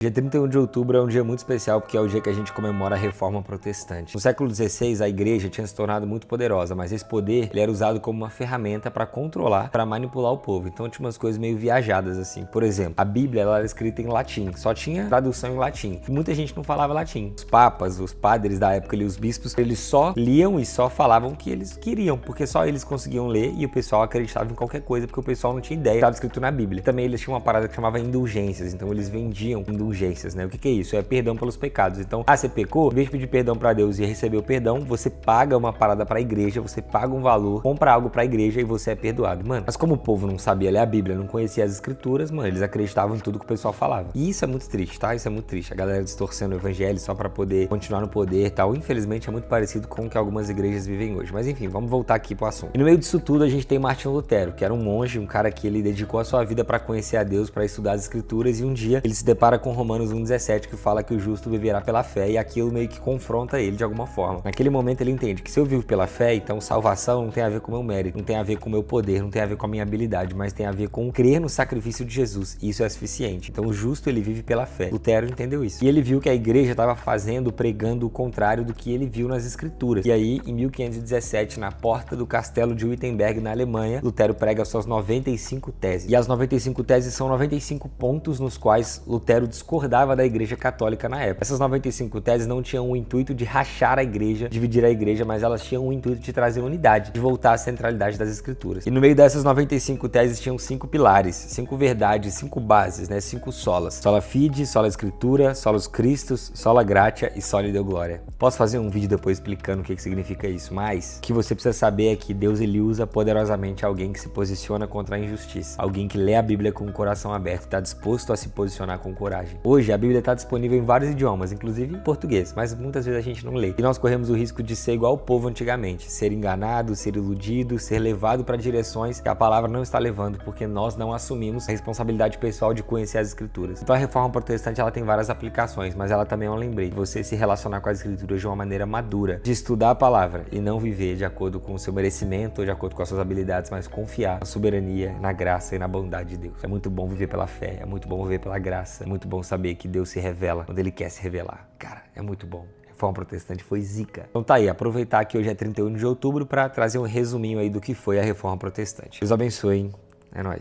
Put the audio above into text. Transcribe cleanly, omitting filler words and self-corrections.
Dia 31 de outubro é um dia muito especial porque é o dia que a gente comemora a Reforma Protestante. No século XVI, a igreja tinha se tornado muito poderosa, mas esse poder ele era usado como uma ferramenta para controlar, para manipular o povo. Então tinha umas coisas meio viajadas assim. Por exemplo, a Bíblia ela era escrita em latim, só tinha tradução em latim. E muita gente não falava latim. Os papas, os padres da época ali, os bispos, eles só liam e só falavam o que eles queriam, porque só eles conseguiam ler e o pessoal acreditava em qualquer coisa, porque o pessoal não tinha ideia. Estava escrito na Bíblia. Também eles tinham uma parada que chamava indulgências, então eles vendiam indulgências, né? O que é isso? É perdão pelos pecados. Então, você pecou, em vez de pedir perdão pra Deus e receber o perdão, você paga uma parada pra igreja, você paga um valor, compra algo pra igreja e você é perdoado. Mano, mas como o povo não sabia ler a Bíblia, não conhecia as escrituras, mano, eles acreditavam em tudo que o pessoal falava. E isso é muito triste, tá? Isso é muito triste. A galera distorcendo o evangelho só pra poder continuar no poder e tal. Infelizmente, é muito parecido com o que algumas igrejas vivem hoje. Mas enfim, vamos voltar aqui pro assunto. E no meio disso tudo, a gente tem Martinho Lutero, que era um monge, um cara que ele dedicou a sua vida pra conhecer a Deus, pra estudar as escrituras, e um dia ele se depara com Romanos 1,17, que fala que o justo viverá pela fé, e aquilo meio que confronta ele de alguma forma. Naquele momento ele entende que se eu vivo pela fé, então salvação não tem a ver com o meu mérito, não tem a ver com o meu poder, não tem a ver com a minha habilidade, mas tem a ver com crer no sacrifício de Jesus, e isso é suficiente. Então o justo ele vive pela fé. Lutero entendeu isso. E ele viu que a igreja estava pregando o contrário do que ele viu nas escrituras. E aí, em 1517, na porta do castelo de Wittenberg, na Alemanha, Lutero prega suas 95 teses. E as 95 teses são 95 pontos nos quais Lutero discordava da igreja católica na época. Essas 95 teses não tinham o intuito de rachar a igreja, dividir a igreja, mas elas tinham o intuito de trazer unidade, de voltar à centralidade das escrituras. E no meio dessas 95 teses tinham 5 pilares, 5 verdades, 5 bases, né? 5 solas. Sola fide, sola escritura, solus Christus, sola gratia e soli deo gloria. Posso fazer um vídeo depois explicando o que significa isso, mas o que você precisa saber é que Deus ele usa poderosamente alguém que se posiciona contra a injustiça, alguém que lê a Bíblia com o coração aberto, está disposto a se posicionar com coragem. Hoje a Bíblia está disponível em vários idiomas, inclusive em português, mas muitas vezes a gente não lê. E nós corremos o risco de ser igual o povo antigamente, ser enganado, ser iludido, ser levado para direções que a palavra não está levando, porque nós não assumimos a responsabilidade pessoal de conhecer as escrituras. Então a Reforma Protestante ela tem várias aplicações, mas ela também é um lembrete de você se relacionar com as escrituras de uma maneira madura, de estudar a palavra e não viver de acordo com o seu merecimento ou de acordo com as suas habilidades, mas confiar na soberania, na graça e na bondade de Deus. É muito bom viver pela fé, é muito bom viver pela graça, é muito bom saber que Deus se revela quando Ele quer se revelar. Cara, é muito bom. A Reforma Protestante foi zica. Então tá aí, aproveitar que hoje é 31 de outubro para trazer um resuminho aí do que foi a Reforma Protestante. Deus abençoe, hein? É nóis.